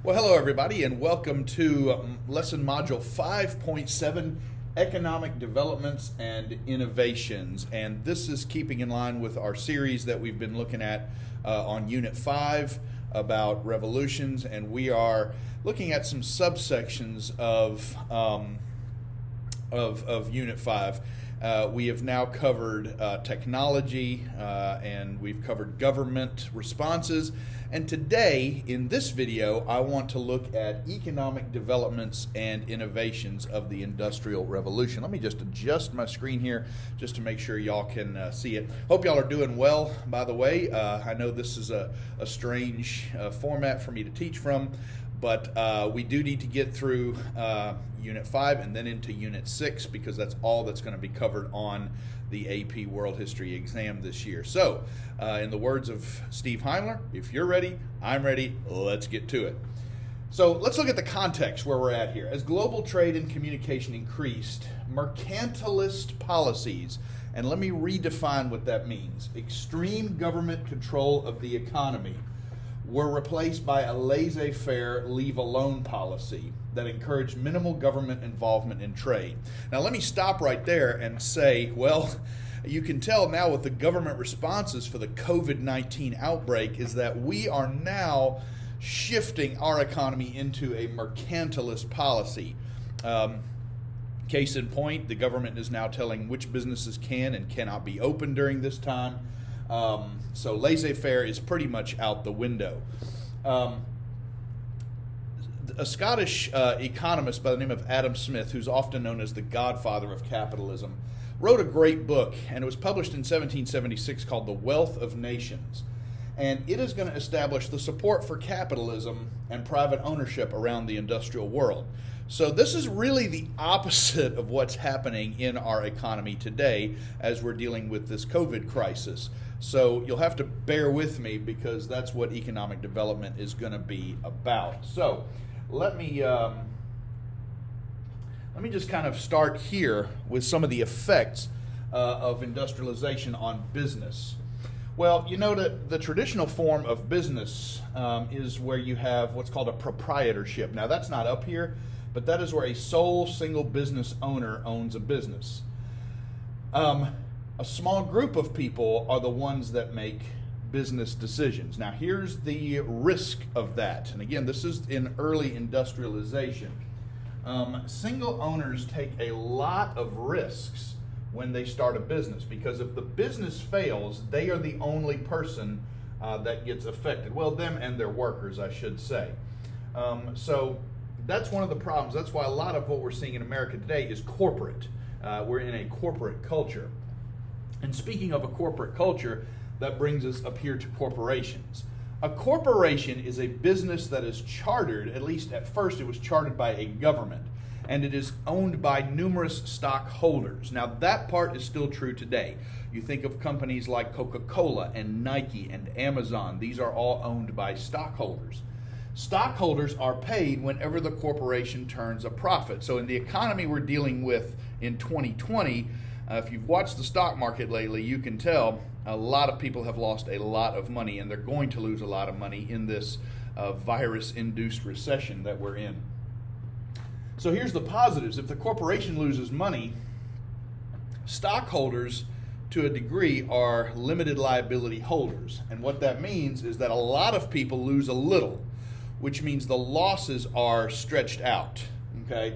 Well, hello everybody, and welcome to lesson module 5.7, Economic Developments and Innovations. And this is keeping in line with our series that we've been looking at on Unit 5 about revolutions, and we are looking at some subsections of Unit 5. We have now covered technology, and we've covered government responses. And today, in this video, I want to look at economic developments and innovations of the Industrial Revolution. Let me just adjust my screen here just to make sure y'all can see it. Hope y'all are doing well, by the way. I know this is a strange format for me to teach from, but we do need to get through Unit 5 and then into Unit 6 because that's all that's going to be covered on the AP World History exam this year. So, in the words of Steve Heimler, if you're ready, I'm ready, let's get to it. So let's look at the context where we're at here. As global trade and communication increased, mercantilist policies, and let me redefine what that means, extreme government control of the economy, were replaced by a laissez-faire, leave-alone policy that encouraged minimal government involvement in trade. Now let me stop right there and say, well, you can tell now with the government responses for the COVID-19 outbreak is that we are now shifting our economy into a mercantilist policy. Case in point, the government is now telling which businesses can and cannot be open during this time. So laissez-faire is pretty much out the window. A Scottish economist by the name of Adam Smith, who's often known as the godfather of capitalism, wrote a great book, and it was published in 1776 called The Wealth of Nations. And it is going to establish the support for capitalism and private ownership around the industrial world. So this is really the opposite of what's happening in our economy today as we're dealing with this COVID crisis. So you'll have to bear with me because that's what economic development is going to be about. So let me just kind of start here with some of the effects of industrialization on business. Well, you know that the traditional form of business is where you have what's called a proprietorship. Now that's not up here, but that is where a sole single business owner owns a business. A small group of people are the ones that make business decisions. Now here's the risk of that. And again, this is in early industrialization. Single owners take a lot of risks when they start a business because if the business fails, they are the only person that gets affected. Well, them and their workers, I should say. So that's one of the problems. That's why a lot of what we're seeing in America today is corporate. We're in a corporate culture. And speaking of a corporate culture, that brings us up here to corporations. A corporation is a business that is chartered, at least at first it was chartered by a government, and it is owned by numerous stockholders. Now that part is still true today. You think of companies like Coca-Cola and Nike and Amazon. These are all owned by stockholders. Stockholders are paid whenever the corporation turns a profit. So in the economy we're dealing with in 2020, if you've watched the stock market lately, you can tell a lot of people have lost a lot of money, and they're going to lose a lot of money in this virus-induced recession that we're in. So here's the positives. If the corporation loses money, stockholders, to a degree, are limited liability holders. And what that means is that a lot of people lose a little, which means the losses are stretched out. Okay?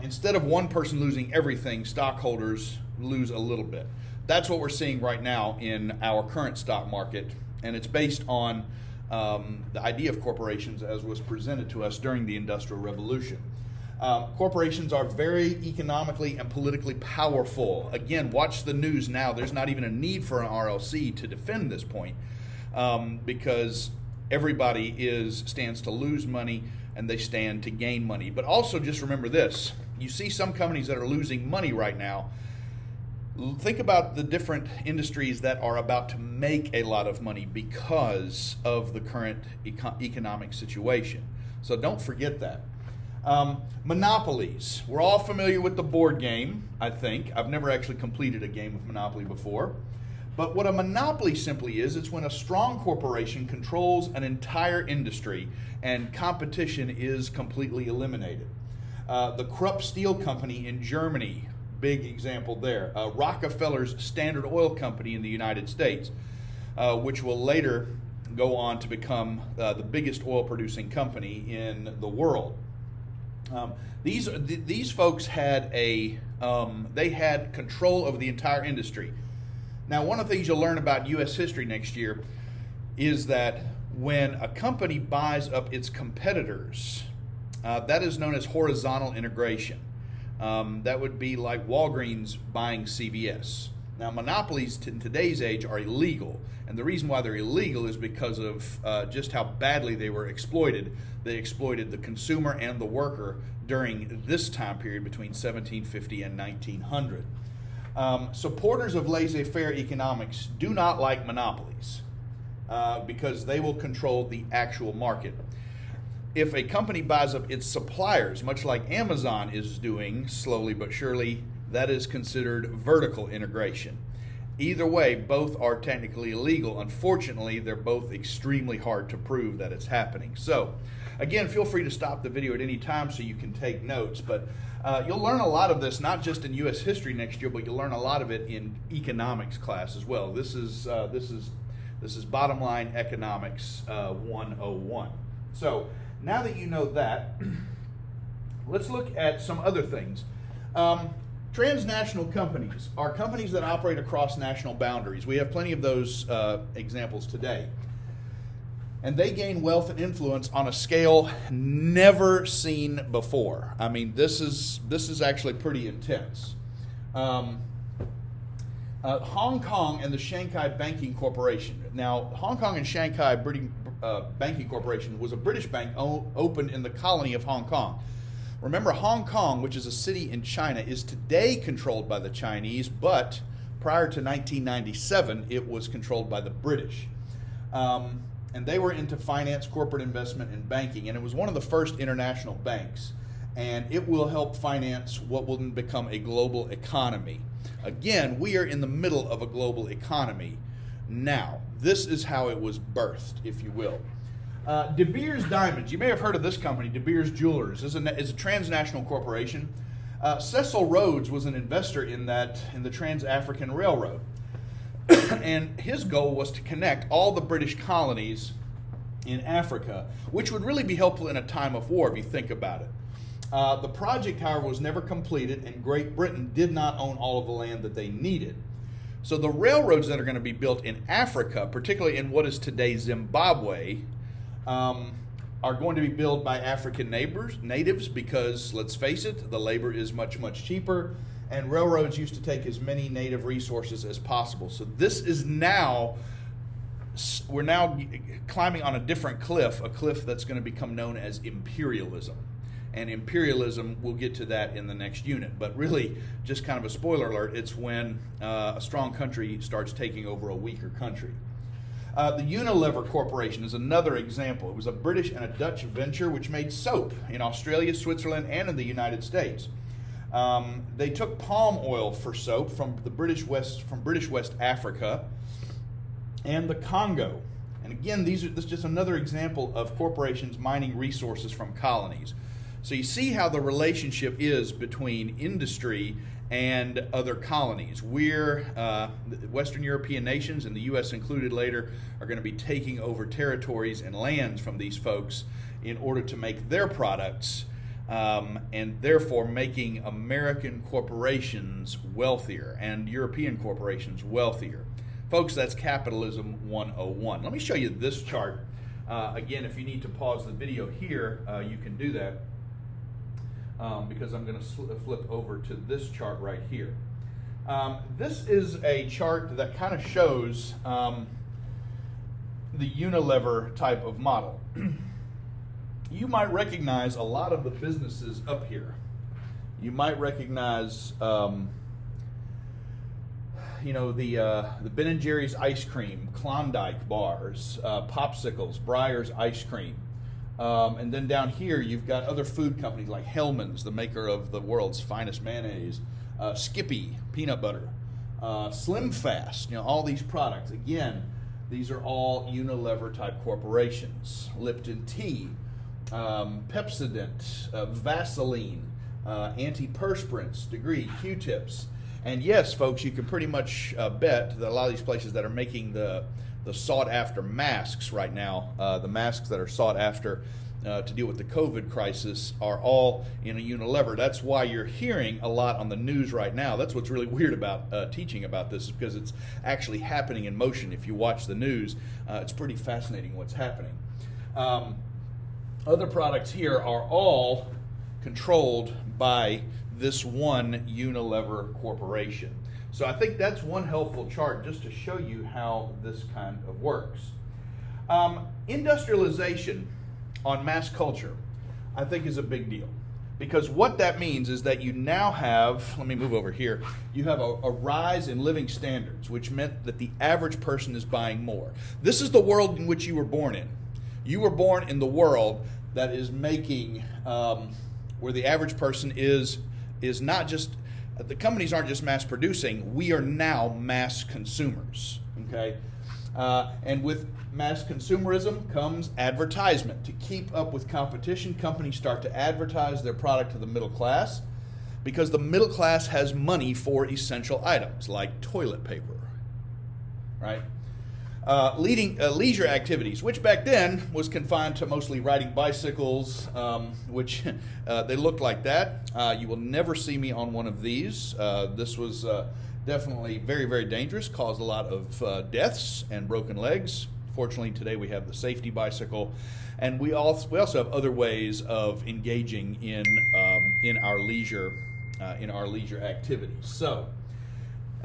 Instead of one person losing everything, stockholders lose a little bit. That's what we're seeing right now in our current stock market, and it's based on the idea of corporations as was presented to us during the Industrial Revolution. Corporations are very economically and politically powerful. Again, watch the news now. There's not even a need for an RLC to defend this point because everybody stands to lose money and they stand to gain money. But also just remember this. You see some companies that are losing money right now. Think about the different industries that are about to make a lot of money because of the current economic situation. So don't forget that. Monopolies. We're all familiar with the board game, I think. I've never actually completed a game of Monopoly before. But what a monopoly simply is, it's when a strong corporation controls an entire industry and competition is completely eliminated. The Krupp Steel Company in Germany, big example there. Rockefeller's Standard Oil Company in the United States, which will later go on to become the biggest oil producing company in the world. These folks had they had control over the entire industry. Now, one of the things you'll learn about U.S. history next year is that when a company buys up its competitors, that is known as horizontal integration. That would be like Walgreens buying CVS. Now, monopolies in today's age are illegal, and the reason why they're illegal is because of just how badly they were exploited. They exploited the consumer and the worker during this time period between 1750 and 1900. Supporters of laissez-faire economics do not like monopolies because they will control the actual market. If a company buys up its suppliers, much like Amazon is doing slowly but surely, that is considered vertical integration. Either way, both are technically illegal. Unfortunately, they're both extremely hard to prove that it's happening. So, again, feel free to stop the video at any time so you can take notes. But you'll learn a lot of this, not just in U.S. history next year, but you'll learn a lot of it in economics class as well. This is bottom line economics 101. So now that you know that, let's look at some other things. Transnational companies are companies that operate across national boundaries. We have plenty of those examples today. And they gain wealth and influence on a scale never seen before. I mean, this is actually pretty intense. Hong Kong and the Shanghai Banking Corporation. Now, Hong Kong and Shanghai Banking Corporation was a British bank opened in the colony of Hong Kong. Remember, Hong Kong, which is a city in China, is today controlled by the Chinese, but prior to 1997, it was controlled by the British. And they were into finance, corporate investment, and banking. And it was one of the first international banks. And it will help finance what will become a global economy. Again, we are in the middle of a global economy now. This is how it was birthed, if you will. De Beers Diamonds. You may have heard of this company, De Beers Jewelers. It's a transnational corporation. Cecil Rhodes was an investor in the Trans-African Railroad. And his goal was to connect all the British colonies in Africa, which would really be helpful in a time of war if you think about it. The project, however, was never completed, and Great Britain did not own all of the land that they needed. So the railroads that are going to be built in Africa, particularly in what is today Zimbabwe, are going to be built by African natives because, let's face it, the labor is much, much cheaper. And railroads used to take as many native resources as possible. So this is we're now climbing on a different cliff, a cliff that's going to become known as imperialism. And imperialism, we'll get to that in the next unit. But really, just kind of a spoiler alert, it's when a strong country starts taking over a weaker country. The Unilever Corporation is another example. It was a British and a Dutch venture which made soap in Australia, Switzerland, and in the United States. They took palm oil for soap from British West Africa and the Congo. And again, this is just another example of corporations mining resources from colonies. So you see how the relationship is between industry and other colonies. Western European nations, and the U.S. included later, are going to be taking over territories and lands from these folks in order to make their products, and therefore making American corporations wealthier and European corporations wealthier. Folks, that's Capitalism 101. Let me show you this chart. Again, if you need to pause the video here, you can do that. Because I'm going to flip over to this chart right here. This is a chart that kind of shows the Unilever type of model. You might recognize a lot of the businesses up here. You might recognize, the Ben & Jerry's ice cream, Klondike bars, Popsicles, Breyer's ice cream. And then down here, you've got other food companies like Hellmann's, the maker of the world's finest mayonnaise, Skippy, peanut butter, Slim Fast, all these products. Again, these are all Unilever type corporations. Lipton Tea, Pepsodent, Vaseline, antiperspirants, Degree, Q-tips. And yes, folks, you can pretty much bet that a lot of these places that are making the sought-after masks right now, the masks that are sought after to deal with the COVID crisis, are all in a Unilever. That's why you're hearing a lot on the news right now. That's what's really weird about teaching about this, is because it's actually happening in motion. If you watch the news, it's pretty fascinating what's happening. Other products here are all controlled by this one Unilever corporation. So I think that's one helpful chart just to show you how this kind of works. Industrialization on mass culture, I think, is a big deal, because what that means is that you now have, let me move over here, you have a rise in living standards, which meant that the average person is buying more. This is the world in which you were born in. You were born in the world that is making, where the average person is not just, the companies aren't just mass producing, we are now mass consumers, okay? And with mass consumerism comes advertisement. To keep up with competition, companies start to advertise their product to the middle class, because the middle class has money for essential items like toilet paper, right? Leisure activities, which back then was confined to mostly riding bicycles, which they looked like that. You will never see me on one of these. This was definitely very, very dangerous, caused a lot of deaths and broken legs. Fortunately, today we have the safety bicycle, and we also have other ways of engaging in our leisure activities. So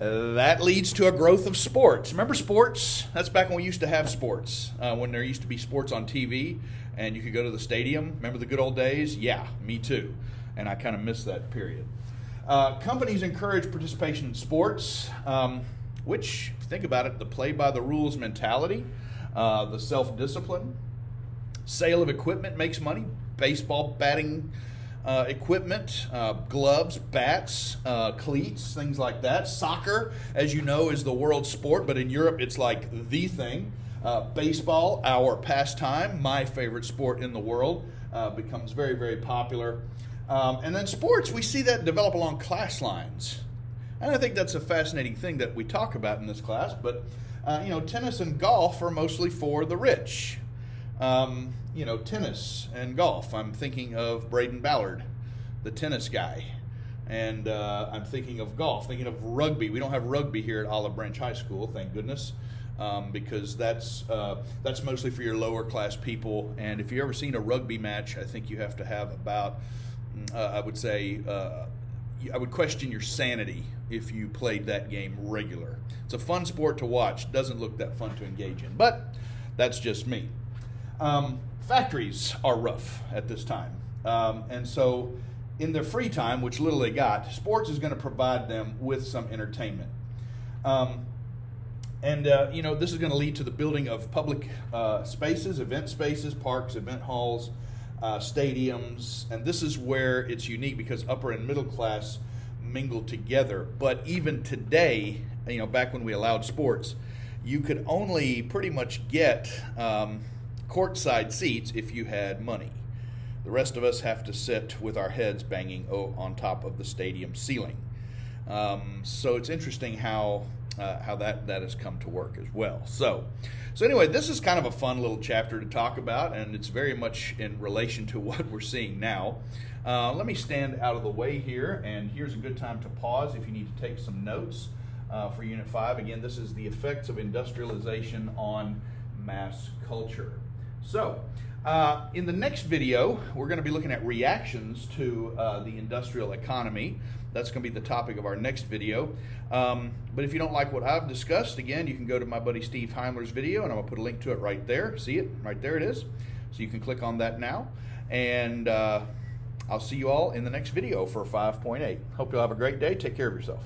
that leads to a growth of sports. Remember sports? That's back when we used to have sports, when there used to be sports on TV and you could go to the stadium. Remember the good old days? Yeah, me too. And I kind of miss that period. Companies encourage participation in sports, which, if you think about it, the play-by-the-rules mentality, the self-discipline. Sale of equipment makes money. Baseball batting equipment, gloves, bats, cleats, things like that. Soccer, as you know, is the world sport, but in Europe it's like the thing. Baseball, our pastime, my favorite sport in the world, becomes very, very popular. And then sports, we see that develop along class lines. And I think that's a fascinating thing that we talk about in this class, but tennis and golf are mostly for the rich. Tennis and golf. I'm thinking of Braden Ballard, the tennis guy. And I'm thinking of golf, thinking of rugby. We don't have rugby here at Olive Branch High School, thank goodness, because that's mostly for your lower class people. And if you've ever seen a rugby match, I think you have to have about, I would say, I would question your sanity if you played that game regular. It's a fun sport to watch. Doesn't look that fun to engage in, but that's just me. Factories are rough at this time. And so in their free time, which little they got, sports is going to provide them with some entertainment. This is going to lead to the building of public spaces, event spaces, parks, event halls, stadiums. And this is where it's unique because upper and middle class mingle together. But even today, back when we allowed sports, you could only pretty much get courtside seats if you had money. The rest of us have to sit with our heads banging on top of the stadium ceiling. So it's interesting how that has come to work as well. So anyway, this is kind of a fun little chapter to talk about, and it's very much in relation to what we're seeing now. Let me stand out of the way here, and here's a good time to pause if you need to take some notes for Unit 5. Again, this is the effects of industrialization on mass culture. So, in the next video, we're going to be looking at reactions to the industrial economy. That's going to be the topic of our next video. But if you don't like what I've discussed, again, you can go to my buddy Steve Heimler's video, and I'm going to put a link to it right there. See it? Right there it is. So you can click on that now. And I'll see you all in the next video for 5.8. Hope you'll have a great day. Take care of yourself.